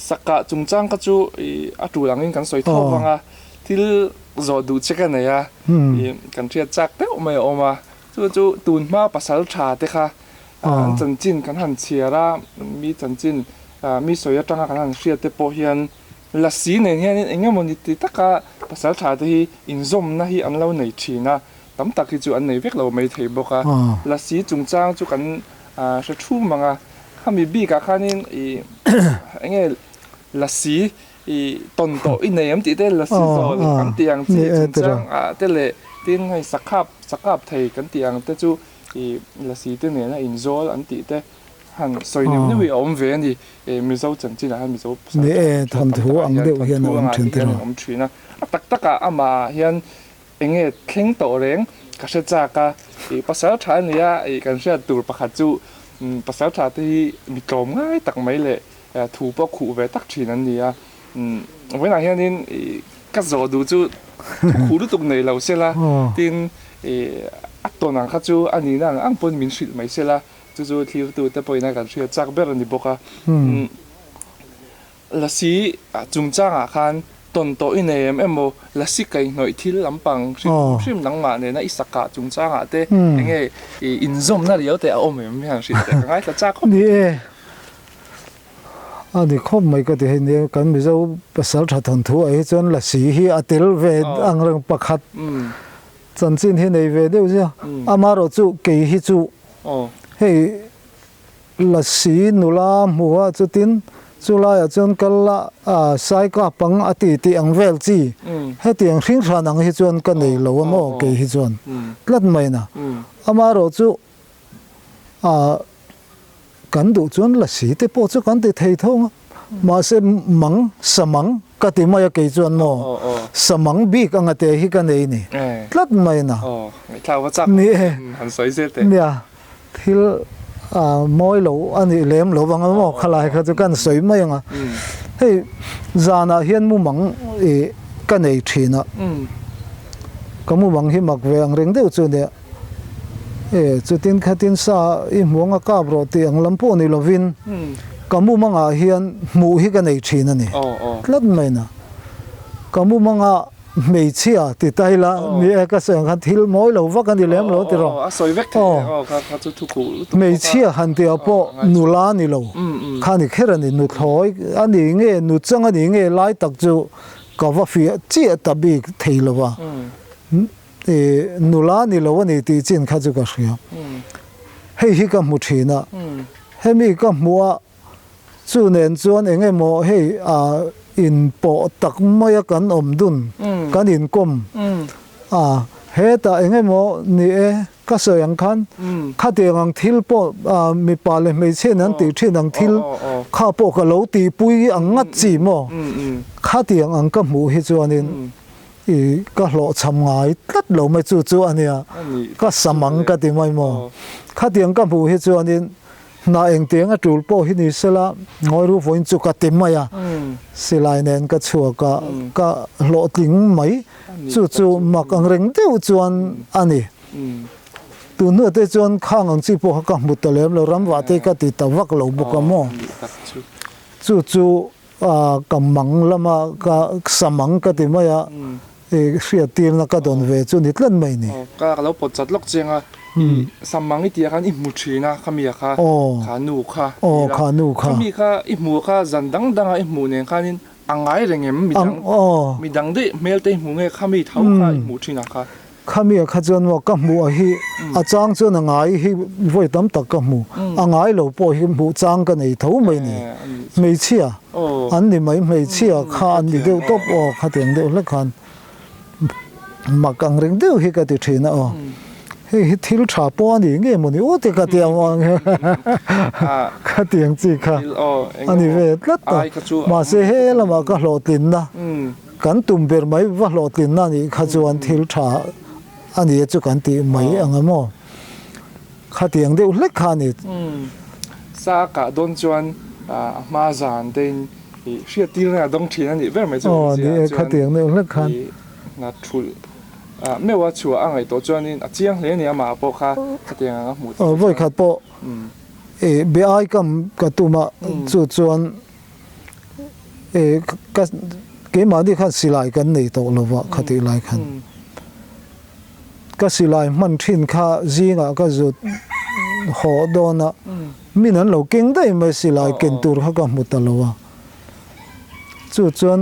saka chungchang ka chu atu langin kan soi tho wanga thil zo du cheka ne ya kan thia chak te mai oma chu tun ma pasal tha te kha an chan chin kan han chiara mi chan chin mi soya tanga kan han hria te po hian la si ne hian engemoni ti taka pasal tha te hi inzom na hi an lo nei thina tam tak hi chu an nei vek lo mai thei boka la si chungchang chu kan sha thu manga khami bi ka khanin enge la si ton to in nei am ti te la si zo kan tiang chi chungchang te le tin hai sakap thei kan tiang te chu la si te ne na inzol an ti te han soi ni wi om ve ni mi zo chan chi na han mi zo ne thon thu ang deuh hian om thin te om thina tak taka ama hian enge kheng to reng ka se cha ka pasal tha ni ya kan se tur pakhat chu pasal tha te mi tom ngai tak mai le thu po khu ve tak thin an ni ya when I hian in ka zo du chu khu du tuk nei lo se la tin aton ang kha chu ani na ang pon min shil mai se la chu thlir tu te poina kan thria chak ber ani boka la si chungchang a khan ton to in emo la si kai noi thil lampang shim nang ma ne na isaka chungchang a te enge inzom na riau te a om em han shit te ngai ta chak ni ani khom mai ka te ne kan mi zo pasal tha thon thu ai chon la si hi atil ve ang rang pakhat chan chin hi nei ve deu ja amaro chu ke hi chu hei la si nula muwa chu tin chula ya chon kala sai ka pang ati ti ang vel chi he tiang hring thran ang hi chon ka nei lo mo ke hi chon tlat mai na amaro chu kan du chon la si te po chu kan te thei thong ma se mang samang ka ti mai ke chon mo samang bi ka nga te hi ka nei ni tlat mai na thawa chak ni han soi se te nia thil moi lo ani lem lo wang mo khalai kha chu kan soi mai nga hei zana hian mu mang ka nei thina kamu wang hi mak ve ang reng deu chu ne chu tin khatin sa I muanga ka bro ti ang lampo ni lovin kamu manga hian mu hi ka nei thina ni tlat mai na kamu manga mei chia ti taila ni ka sang khan thil moi lo wa kan di lem lo ti ro a soi vek the ka chu thu ku mei chia han ti apo nula ni lo khani khera ni nu thloi ani nge nu chang ani nge lai tak chu ka wa fi chi ta bi theilo wa nula ni lo ni ti chin kha chu ka hria hei hi ka mu thina he mi ka muwa chu nen chuan enge mo hei in po tak mai kan om dun kan in kom he ta enge mo ni ka so yang khan kha te ang thil po mi pa le me che nan ti thin ang thil kha po ka lo ti pui ang ngat chi mo kha ti ang ka mu hi chuan in ka lo cham ngai tlat lo mai chu ania ka samang ka ti mai mo kha ti ang ka mu hi chuan in na eng tiang a tul po hi ni sela ngoi ru voin chu ka timaya silai nen ka chua ka lo ting mai chu mak ang reng deu chuan ani tu nu te chuan khang ang chi po ka mu ta lem lo ram wa te ka ti ta wak lo bu ka mo chu kam mang lama ka samang ka timaya hria tir na ka don ve chu ni tlan mai ni ka lo pot chat lok chenga samang I ti khan I mu thina khamia kha khanu kha khami kha I mu kha zandang danga I mu ne khanin angai rengem midang de melte mu nge khami thau kha I mu thina kha khami kha chon mo ka mu hi a chang chon angai hi voi tam tak ka mu angai lo po hi mu chang ka nei thau mai ni mei chia an ni mai mei chia kha an ni deu top kha teng deu la khan makang reng deu hi ka ti thina hei thil tha po ani nge mo ni o te ka tiang wang ka tiang chi kha ani ve tlat ma se he la ma ka hlo tin na kan tum ber mai wa hlo tin na ni kha chuan thil tha ani chu kan ti mai angamo kha tiang deu lek kha ni sa ka don chuan ma zan den hria tir na dong thin ani ver mai chu ni kha tiang deu lek khan na thul me wa chua angai to chuan in a chiang hle ni ama po kha tiang anga mu voi khat po be ai kam katuma chu chuan ka ke ma di khan silai kan nei to lova khati lai khan ka silai man thin kha zinga ka zut ho dona minan lo king dai mai silai ken tur kha ka mutalowa chu chuan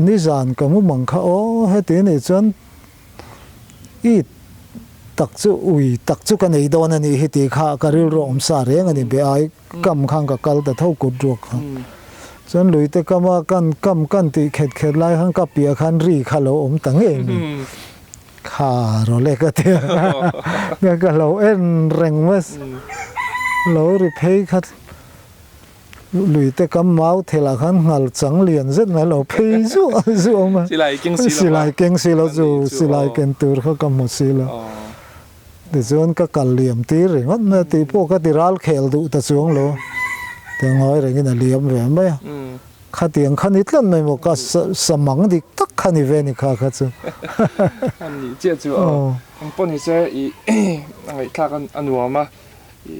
nizan ka mu mang kha o he te ne chuan i tak chu ui tak chu ka nei dona ni hi ti kha ka ril rom sa reng ani be ai kam khang ka kal ta thau kut rok kha chuan lui te kama kan ti khet lai hang ka pia khan ri kha lo om tang e kha ro le ka te ne ka lo en reng mas lo ri phei khat lui te kam mau thela khan ngal chang lian zet na lo phei zu ma silai keng si lo zu silai ken tur kha kam mo si lo de zon ka kal liam ti ringot na ti po ka ti ral khel du ta chuang lo te ngoi ring in a liam ve mai kha tiang khan itlan mai mo ka samang dik tak khani ve ni kha chu ani che chu ang pon hi se I ngai thla kan anuama I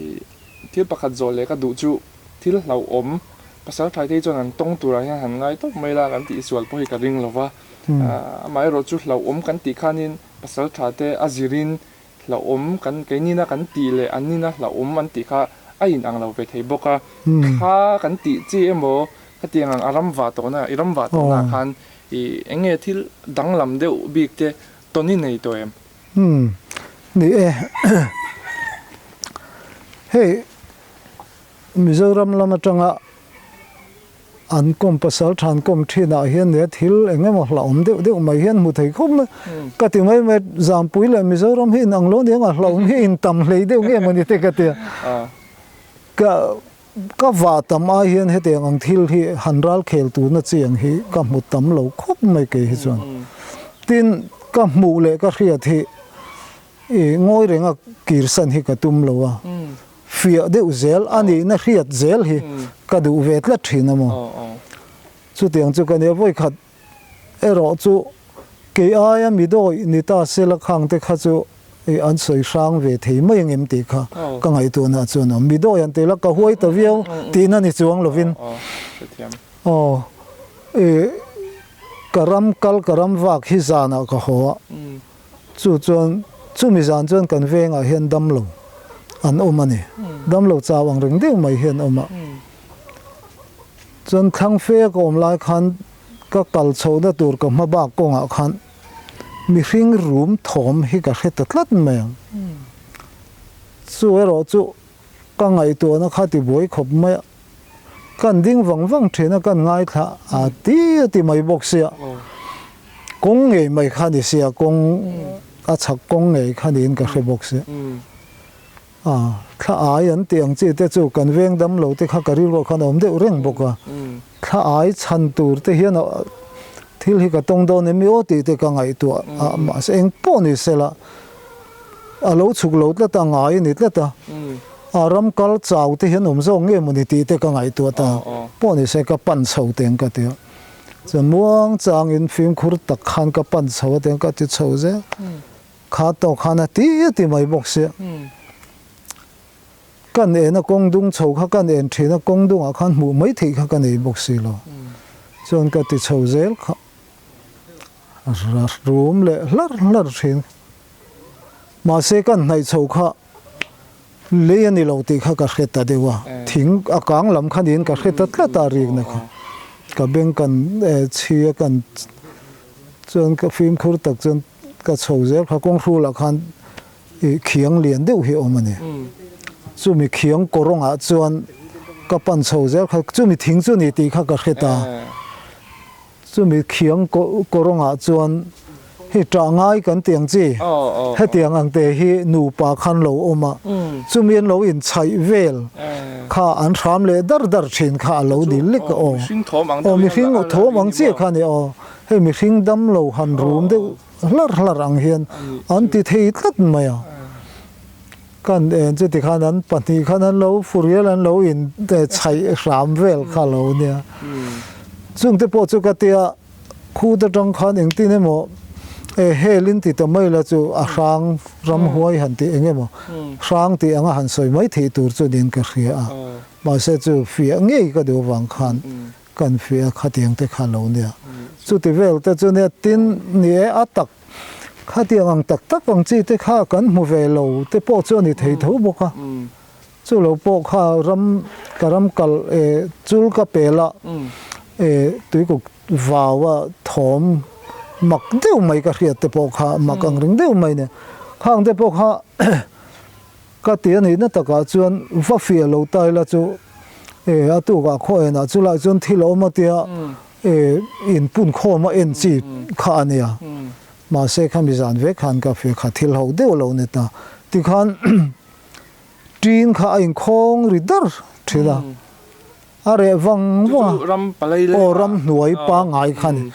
thil pakhat zol le ka du chu thil lau om pasal thai te chon an tong tura hian han ngai to mai la kan ti sual po hi ka ring lova mai ro chu lau om kan ti khanin pasal tha te azirin lau om kan keinina kan ti le anina lau om an ti kha a in ang lo ve thei boka kha kan ti chi emo ka tiang ang aram wa to na iram wa to na khan I enge thil danglam deu bik te toni nei to em ni hey Mizoram lama tanga an kom pasal than kom thina hian ne thil engemaw hla om deuh mai hian mu thei khom ka ti mai me zam pui le Mizoram hi nang lo ning a hla om hi in tam hlei deuh nge mani te ka te ka wa tam a hian he te ang thil hi hanral khel tu na chiang hi ka mu tam lo khop mai ke hi chuan tin ka mu le ka hriat hi ngoi renga kirsan hi ka tum lo wa fia deuh zel ani na hriat zel hi ka du vet la thina mo chu tiang chu ka ne voi khat ero chu ke aya mi doi ni ta sela khang te kha chu an soi sang ve thei mai ngem ti kha ka ngai tu na chu no mi doi an te la ka huai ta viau ti na ni chuang lovin karam kal karam wak hi zana ka ho chu chuan chu mi zan chuan kan venga hian dam lo an omani dam lo chawang ring deuh mai hian oma chuan thang fe ko om lai khan ka kal chho na tur ka ma ba ko nga khan mi hring room thom hi ka hret tlat mai chu ero chu ka ngai to na kha ti boi khop mai kan ding wang thena kan ngai kha a ti mai bok sia kong nge mai kha ni sia kong a chak kong nge kha ni in ka hre bok sia kha ai an tiang chi te chu kan veng dam lo te kha karil ro khan om de reng boka kha ai chan tur te hian thil hi ka tong do ne mi o ti te ka ngai tu ma seng po ni sela a lo chuk lo tla ta ngai ni tla ta aram kal chaw te hian om zo nge mu ni ti te ka ngai tu ta po ni se ka pan chho teng ka te chan muang chang in film khur tak khan ka pan chho teng ka ti chho je kha to khana ti mai bok se kan na kong dung chho kha kan en thina kong dung a khan mu mai thei kha kan ei bok si lo chon ka ti chho zel kha room le lar thin ma se kan nai chho kha le ani lo ti kha ka hreta dewa thing a kang lam khan in ka hreta tla ta ri na kha ka beng kan chia kan chon ka film khur tak chon ka chho zel kha kong hru la khan khiang lian deuh hi omani chu mi khiang koronga chuan ka pan chho zel kha chu mi thing chu ni ti kha ka hreta chu mi khiang koronga chuan hi tra ngai kan tiang chi he tiang ang te hi nu pa khan lo oma chu mi lo in chai vel kha an thram le dar thin kha lo di lik mi hring thom ang chi kha ni he mi hring dam lo han room de hlar ang hian an ti thei tlat mai kan en chu ti khan an pani khan an lo furial an lo in te chai ram vel kha lo nia chung te po chu ka tia khu ta tang khan eng ti ne mo helin ti tamai la chu a rang ram huai han ti engemaw rang ti anga han soi mai thei tur chu din ka hria a ma se chu fia ngei ka do wang khan kan fia khatiang te kha lo nia chu ti vel te chu ne tin ni a tak khatiang ang tak tak ang chi te kha kan mu ve lo te po chu ni thei tho bo ka chu lo po kha karam kal chul ka pela tui ko wawa thom mặc đều mấy cái hiện tại bộ khá mặc ang ring đều mấy nè khang tại bộ khá cái tiền này nó tất cả chuyện phát phiền lâu tay là chú à tu cả khôi na chú lại chuyện thi lâu mà tia in bún khô mà in chỉ khá nè mà sẽ không bị giàn về khăn cà phê khá thi lâu đều lâu nè ta thì khăn tin khá in khong ridar thế đó à re vang wa ram nuôi pa ngai khăn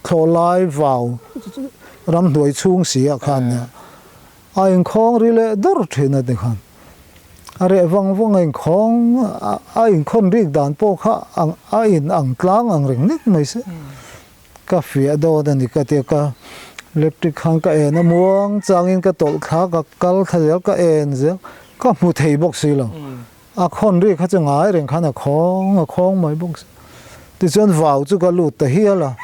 thô lai vào ram đuổi chung xí khan nha anh khong ri le dor thina de khan are vang anh khong anh khon ri dan po kha ang tlang ang ring nik mai se ka fi do da ni ka te ka electric khang ka en muang changin ka tol kha ka kal thal ka en je ka mu thei bok si lo a khon ri kha changai reng khan a khong mai bok thì chân vào chú cái lụt tới here là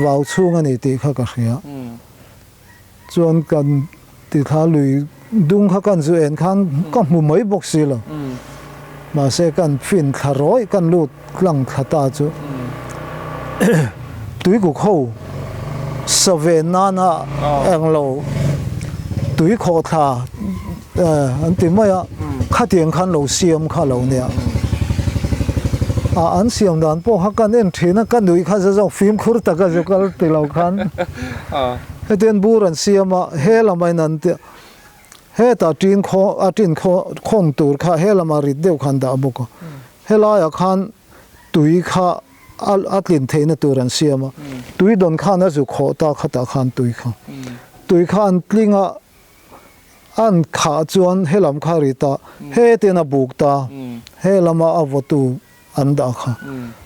vào chung anh ấy thì khác cái gì á chân cần thì khá lười đúng khác cần dự án khăn có một mấy bốc xí là mà sẽ cần phiền khá rối cần lụt lăng khá ta chú túi của khâu sờ về nana anh lâu túi khó thà anh tìm mấy á khá tiền khăn lâu xiêm khá lâu nè anh xem đàn po hắc kan en thina kan nui kha zo film khur ta ka zo kal ti lo khan he ten bur an siam a he la mai nan te he ta tin kho khong tur kha he la ma ri deu khan da bu ko he la ya khan tui kha atlin theina tur an siam a tui don khan a zu kho ta kha ta khan tui khan tlinga an kha chuan he lam kha ri ta he te na buk ta he lama avotu anh đã khá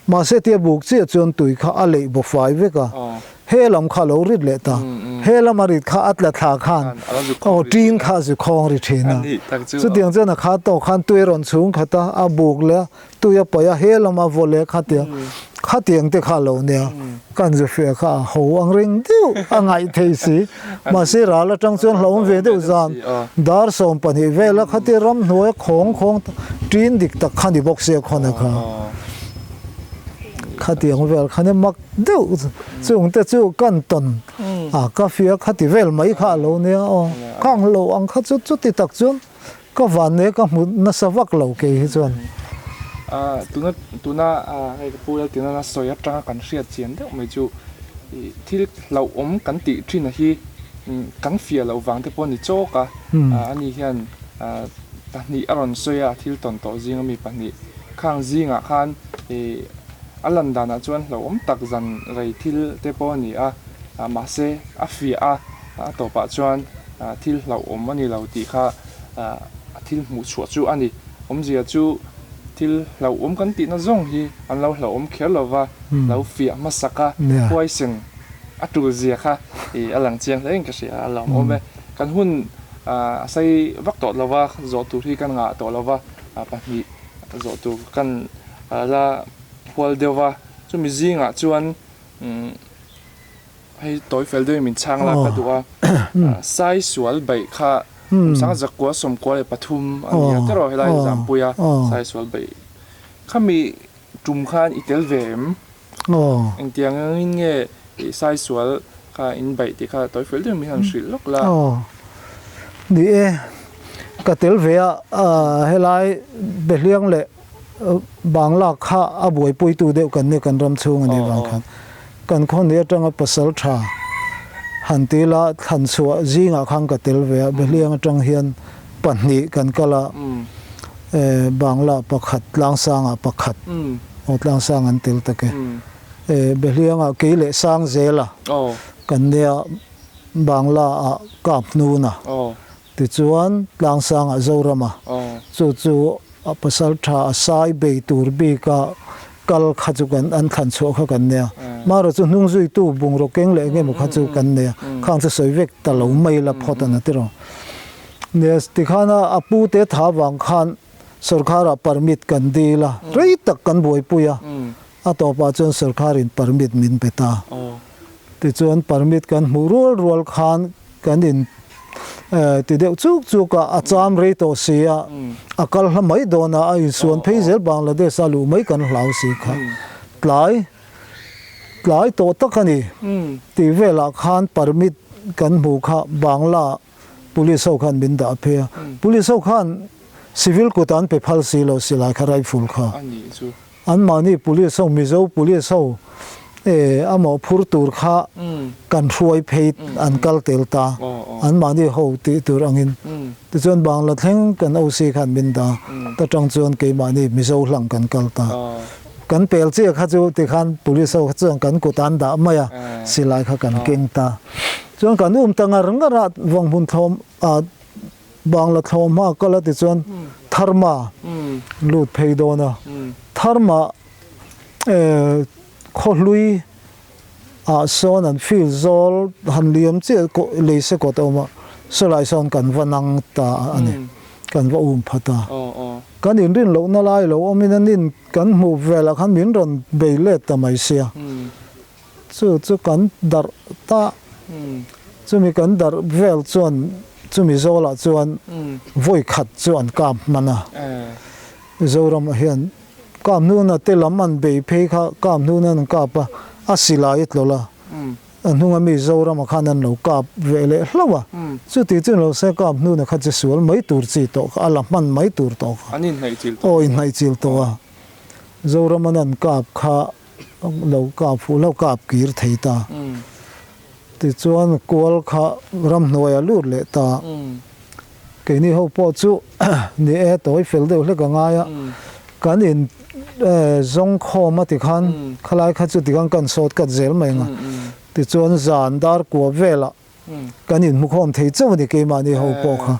mà sẽ tiếp tục chia chọn tuổi khá à lệ bộ phái với cả he làm khá lâu rít lệ ta he làm mà rít khá ắt là thà khan tin khá sự khong rít thế na số tiền cho nó khá to khan tuổi rộn xuống khá ta à buộc lẽ tuổi à bây giờ he làm mà vô lẽ khá tiền thì khá lâu nè cần sự phải khá hậu anh ring tiêu anh ngại thế gì mà sẽ ra là trong chuyện lâu về tiêu gian dar som pani về là khá tiền ram nuôi khong tin địch ta khăn đi bốc xe khăn này khá tiền về khá nên mặc tiêu chúng ta chú căn tuần cà phê khá tiền về mấy khá lâu nè càng lâu anh khá chút thì tập trung có vài này có một nó sẽ vác lâu cái chuyện tuna hay cái bùi tiền nó soi trăng cảnh siết chiến đấy mấy chú thì lâu cảnh tị trên là hi cảnh phía lâu vàng thì bọn đi chỗ cả anh hiện bạn đi aron soi thì tuần tổ riêng mi bạn đi khang riêng khan alan đàn chuan lâu tắc dần rồi thì thế bọn đi mà se phía tổ bát chuan thì lâu anh đi lâu tị kha thì một số chú anh đi gì chú til lâu kan ti na zong hi an lâu khel lova lâu fia masaka huai sing atu zia kha alang chiang leng ka sia lo ome kan hun sai vak to lova zo tu hi kan nga to lova pa ni zo tu kan la hol dewa chu mi zinga chuan hei toy fel de min chang la ka duwa sai sual bai kha sang giặc quá sôm quá để bắt thum anh em thế rồi lại giảm bùi sai số bảy kami trùm khan itel vem anh tiếng anh nghe sai số kha in bảy thì kha tối phơi được mình hàng sỉ lốc là đi cái tel về hay lại bể liang lệ bang lạc kha bùi bùi tu đều cần này cần ram chung anh em bang khan cần con này trong cái pasal cha hàn tì la hàn sủa gì ngã khang cái tel về bên liang trong hiền bản nhị cần cái là bang la pakhat lang sang pakhat một lang sang anh tel ta cái bên liang cái lệ sang dễ là cần này bang la cặp nu na thì chuan lang sang dâu ra mà chú pasal tha sai bay tur bi ka kal khaju kan an khan sủa kha kan này mà rồi chúng nung duy tu bùng rồi kén lệ nghe một khát chú cần nè khang sẽ soi vek ta lâu mấy là phật anh thế rồi nè thì khana apu te thả vàng khan sarkara permit kan di la rei tak kan boi puya ato pa chon sarkarin permit min peta ti chon permit kan murul rol khan kan in ti deu chuk chuka acham rei to sia akal hlamai dona ai suan pheizel bangladesh alu mai kan hlau si kha tlai to takani ti vela khan permit kan mu kha bangla police ho khan min da phe police ho khan civil kotan pe phal si lo sila kharai ful kha an mani police ho mizo police ho amo phur tur kha kan ruai phei an kal telta an mani ho ti tur angin ti chon bangla thleng kan o si khan min da ta tang chon ke mani mizo hlang kan kalta kan pel che kha chu ti khan police ho chang kan kotan da maya sila kha kan kengta chon kan tanga rangara wang bun thom bangla thom ma kala ti chon tharma lut phei dona tharma kholui son and feel zol han liam che ko le se ko to ma solai son kan vanang ta ani kan va phata kan in rin lo na lai lo omin nin kan mu vela khan min ron beile ta mai sia chu kan dar ta chu mi kan dar vel chon chu mi zola chuan voi khat chuan kam mana zoram hian kam nu na te laman be phe kha kam nu na ka pa asila it lola anunga mi zoram khan an lo kap vele hlawa chu ti chu lo se kam nu na kha che sual mai tur chi to ala man mai tur to anin nei chil o in nei chil to zoram an kap kha lo kap fu lo kap kir theita ti chuan kol kha ram noya lut le ta ke ni ho po chu ni e toy fel de le ka nga ya kan in zong kho ma ti khan khalai kha chu ti kan sot ka zel mai nga ti chuan zan dar ko vela kan in mu khom thei chu ni ke ma ni ho po kha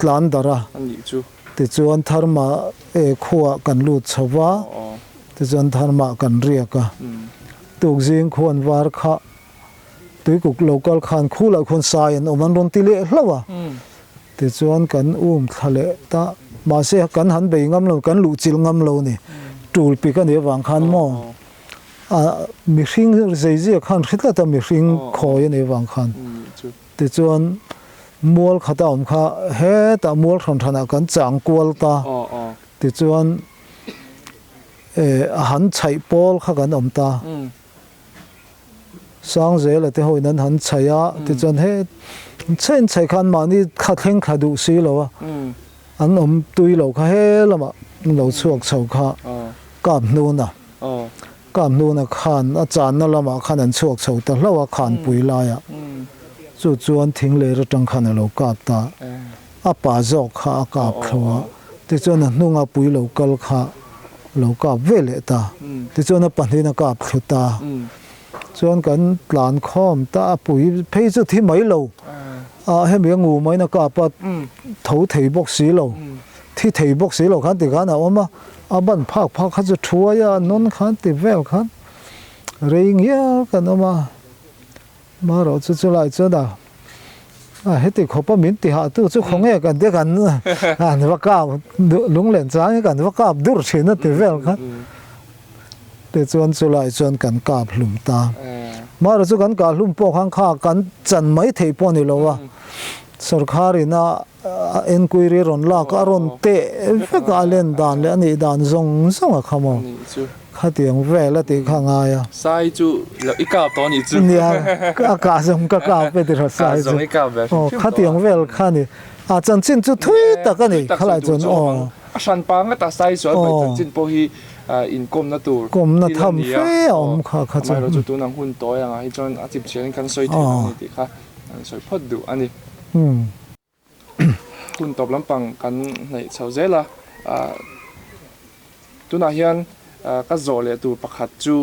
tlan dara ani chu ti chuan tharma khuwa kan lut chawa ti chuan tharma kan ria ka tuk jing khon war kha tui cục local khan khu la khon sai an oman ron ti le hlawa ti chuan kan thale ta ma se kan han be ngam lo kan lu chil ngam lo ni tul pi kan e wang khan mo mi hring zei khan khitla ta mi hring khoi ne wang khan ti chuan mual khata kha he ta mual thon thana kan chang kwal ta ti chuan han chai pol kha kan ta sang dễ là thế hồiนั้นhắn chạy thì chân hết trên chạy khăn mà đi khát khen khát đủ xí rồi anh tui lâu khá hết là mà lâu chuộc sầu khá cảm luôn à khăn chán nó là mà khăn anh chuộc sầu ta lâu khăn bùi lại chú anh thỉnh lệ rồi trong khăn lâu cáp ta bà dọc khá cáp khá thì chân anh nung bùi lâu cal khá lâu cáp về lệ ta thì chân anh bản thân nó cáp khá ta chuan kan tlan khom ta pui phei chu thi mai lo he mi ngu mai na ka pa tho thei bok si lo thi thei bok si lo khan ti khan oma ban phak kha chu thua ya non khan ti vel khan ring ya kan oma ma ro chu lai chu da he ti khopa min ti ha tu chu khong e kan de kan an wa ka lung len cha kan wa ka dur thina ti vel khan để chuan chu lại chuan kan kap hlum ta mà rồi chu kan ka hlum po khang kha kan chan mai thei po ni lo wa sarkari na enquiry ron la ka ron te ve ka len dan le ani dan zong a khamo kha tiang ve la ti kha nga ya sai chu lo ikap to ni chu nia ka zong ka pe ti sai chu kha tiang vel kha ni chan chin chu thui ta ka ni kha lai chuan san pa nga ta sai so bai chan chin po hi in kom na tur kom na tham fe om kha chu mai ro chu nang hun to yang ai chon a chip chen kan soi the ni ti kha soi phot du ani hun top lampang kan nei chau zela tuna hian ka zole tu pakhat chu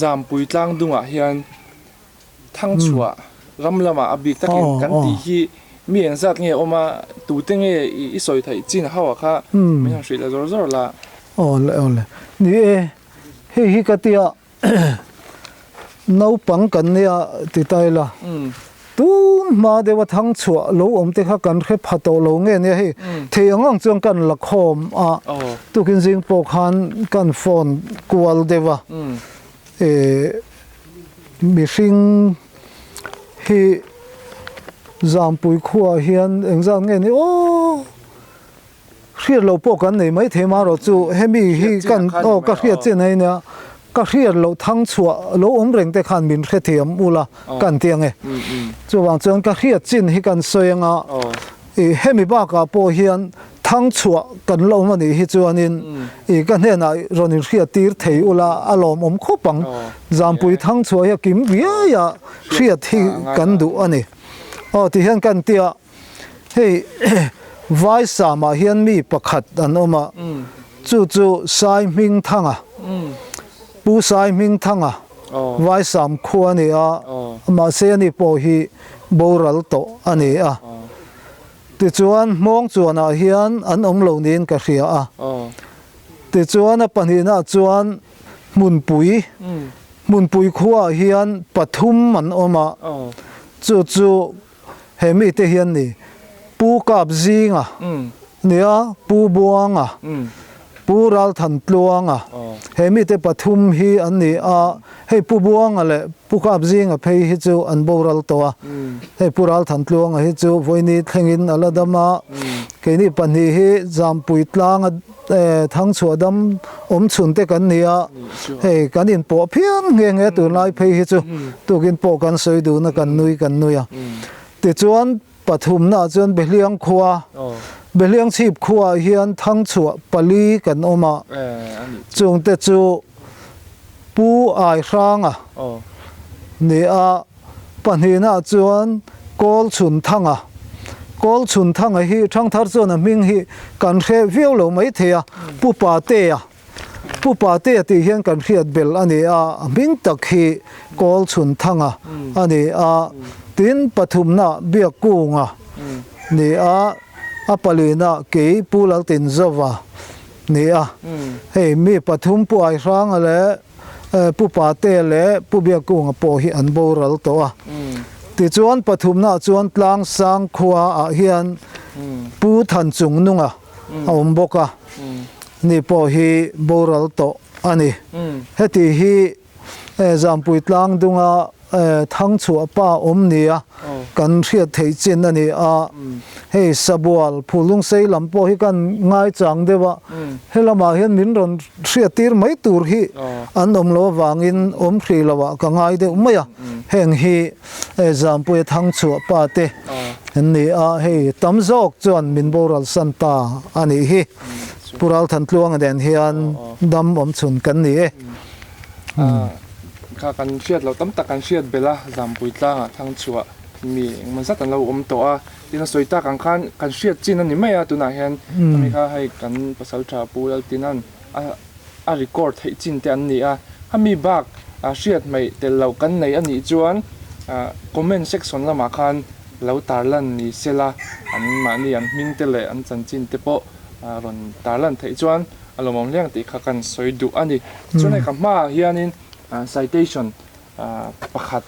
zam pui tlang dunga hian thang chua ramlama abik takin kan ti hi mi en zat nge oma tu te nge I soi thai chin hawa kha me hang sri la zor la ole ni he hi ka tia nấu bằng cần nia thì tay là tu mà để vào thang chùa lâu ông thì khác cần cái phát đầu lâu nghe nè hi thì ông chọn cần là khom tu kinh sinh bốc han cần phone call để vào mi sinh hi giảm bụi khua hiền anh rằng nghe nè khi lâu bốc cần này mấy thế mà rồi chú hem hi cần các khi trên này nè các khi lâu thang chùa lâu ông rèn để khăn mình khi thiểm ula cần tiếng ấy chú vàng chọn các khi trên hi cần xoay ngã hem mi ba cả bộ hiền thang chùa cần lâu mà này hi chú nên cần hiện nay rồi nên khi tiệt thấy ula alom ông khó bằng giảm bụi thang chùa ya kim vía ya khi thì cần đủ anh ấy thì hiện cần tiệt hey vai sa mà hiền mi bạc khát anh ông mà chú sai minh thang à bu sai minh thang à vai sam khua này mà xe này bỏ hi boral to anh ấy thì chuan mong chuan hiền anh ông lâu nên cái gì thì chuan pan hi na chuan mun pui khua hiền pathum anh ông mà chú hemi te hiền này pu kap zing nia pu buang pu ral than tluang hemi te pathum hi an ni hei pu buang le pu kap zing phei hi chu an boral to hei pu ral than tluang hi chu voini thlengin aladama ke ni pani hi jampui tlang thang chuadam chun te kan nia hei kanin po phian nge tu lai phei hi chu tukin po kan soi du na kan nui ti chuan pathum na chuan beliang khua beliang chip khua hian thang chua pali kan oma chung te chu pu ai ranga ni panhina chuan kol chun thanga hi thang thar chuan ming hi kan khe viau lo mai thea pu pa te ti hian kan khiat bel ani ming tak hi kol chun thanga ani tin pathum na bia kunga ni apalina ke pulal tin zawa ni hei mi pathum pu ai rang ale pu pa te le pu bia kunga po hi an boral to ti chuan pathum na chuan tlang sang khua hian pu than chung nunga om boka ni po hi boral to ani heti hi zampui tlang dunga thang chua pa nia kan riat thei chin ani hei sabual phulung sei lampo hi kan ngai chang dewa helama hian min ron riat tir mai tur hi an lo wangin khri lawa ka ngai de umaya heng hi zampui thang chua pa te ni hei tamzok chuan min boral santa ani hi pural than tluang den hian dam chun kan ni kan shiat lo tam tak kan shiat bela zampui tlang thang chua mi man sat an lo to tin soita kan shiat chin ani mai tuna hian mi kha hai kan pasal tha pulal tinan a record thei chin te an ni mi bak shiat mai tel lo kan nei ani chuan comment section lama khan lo tarlan ni sela an ma ni an ming te le an chan chin te po ron tarlan thei chuan alomong leng ti kha kan soidu ani chunai ka ma hianin citation pakhat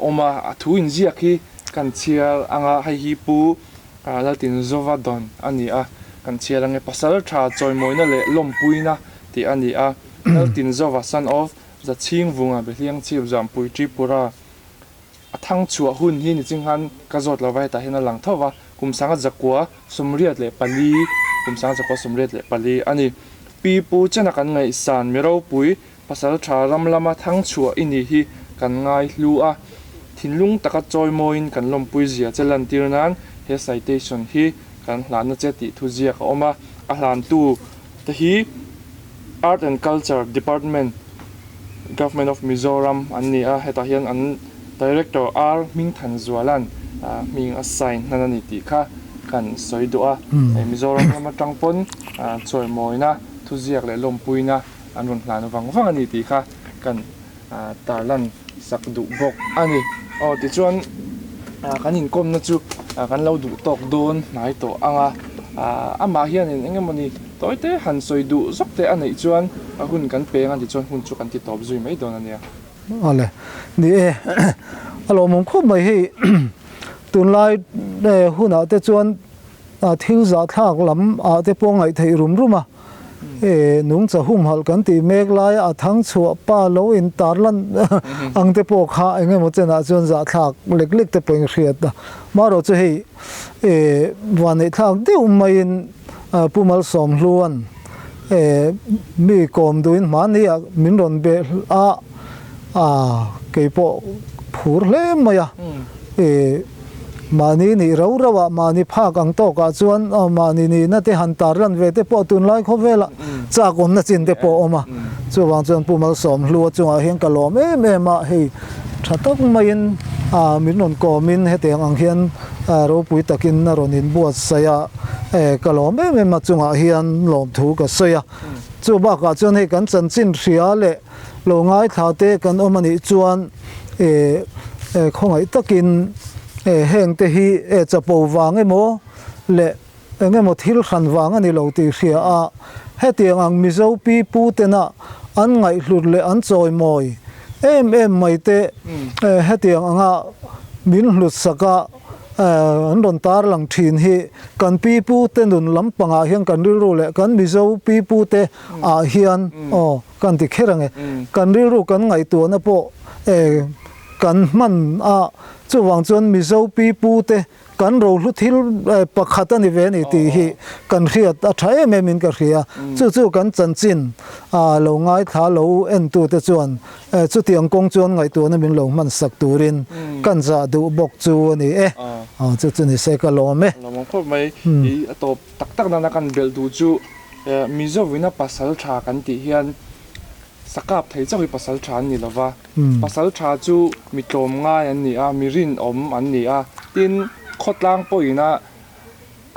oma thu in ziak hi kan chial anga hai hi pu latin zovadon ani kan chial ange pasal tha choi moina le lompuina ti ani latin zova son of the ching vunga beliang chiu jam pui tripura athang chua hun hi ni chinghan ka zot lawai ta hena lang thowa kumsanga zakwa sumriat le pali kumsanga zakwa sumriat le pali ani pi pu chana kan ngai san mero pui pasal tha lama thang chua ini hi kan ngai lu thinlung taka choi moin kan lompui zia chelan tirnan he citation hi kan hlan che ti thu zia ka oma hlan tu te hi Art and Culture Department Government of Mizoram anni heta hian an director R Mingthan Zualan ming assign nanani ti kha kan soidu Mizoram lama tangpon choi moina thu ziak le lompuina anun hlan wang ani ti kha kan tarlan sakdu bok ani ti chuan kanin kom na chu kan lo du tok don nai to anga ama hian in engemoni toite han soidu zokte anei chuan hun kan pe nga ti chuan hun chu kan ti top zui mai don ania ale ni e alo mong kho mai hi tun lai huna te chuan thil za thak lam te pongai thei ruma nung cha hum hal kan ti mek lai thang chu pa lo in tarlan ang te po kha enge mo chena chuan za thak lek te poing hriat da maro chu hei wan ei thak deu mai in pumal som hluan mi kom duin mani min ron be ke po phur hle maya mani ni rawa mani phak ang to ka chuan mani ni na te han tar ran ve te po tun lai kho vela cha kom na chin te po oma chu wang chuan pumal som hlu chunga hian ka lom ma hei thatak main min ron komin hete ang hian ro pui takin na ronin buat saya ka lom ma chunga hian lom thu ka soya chu ba ka chuan hei kan chan chin hria le lo ngai tha te kan omani chuan khongai takin heng te hi chapo wang emo le engemo thil khan wang ani lo ti hria hetiang ang mizo pi pu te na an ngai hlut le an choi moi em mai te hetiang anga min hlut saka an ron tar lang thin hi kan pi pu te nun lampanga hian kan ru le kan mizo pi pu te hian kan ti kherang kan ru kan ngai tu na po kan man chu wang chuan mizo pi pu te kan ro hlu thil pakhat ani ve ni ti hi kan hriat thae me min ka hria chu kan chan chin lo ngai tha lo en tu te chuan chu tiang kong chuan ngai tu na min lo man sak turin kan za du bok chu ani chu ni se ka lo me lo mong kho mai I atop tak na kan bel du chu mizo wina pasal tha kan ti hian sakap thei chawi pasal tha ni lova pasal tha chu mitlom nga an ni mirin om an ni tin khotlang poina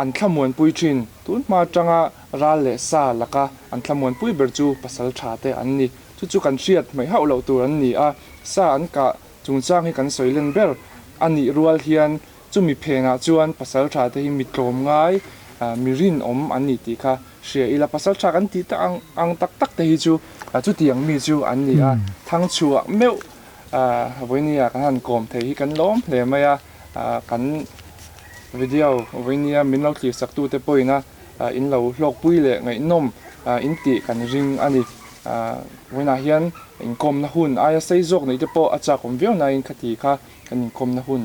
an thlamuan pui thin tun ma tanga ral le sa laka an thlamuan pui ber chu pasal tha te an ni chu kan hriat mai hau lo tur an ni sa an ka chungchang hi kan soilen ber ani rual hian chu mi phenga chuan pasal tha te hi mitlom ngai mirin om an ni ti kha hria ila pasal tha kan ti ta ang tak te hi chu chu tiang mi chu an ni thang chua meu voinia kan han kom thei hi kan lom hle maya kan video voinia min lo tli sak tu te poina in lo hlok pui le ngai nom in ti kan ring ani voina hian in kom na hun aya sei jok nei te po acha kom veu na in khati kha kan in kom na hun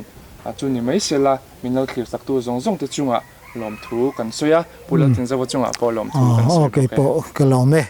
chu ni mai sela min lo tli sak tu zong te chunga lom thu kan soya pula tin zawa chunga po lom thu kan soya okay po ka lom me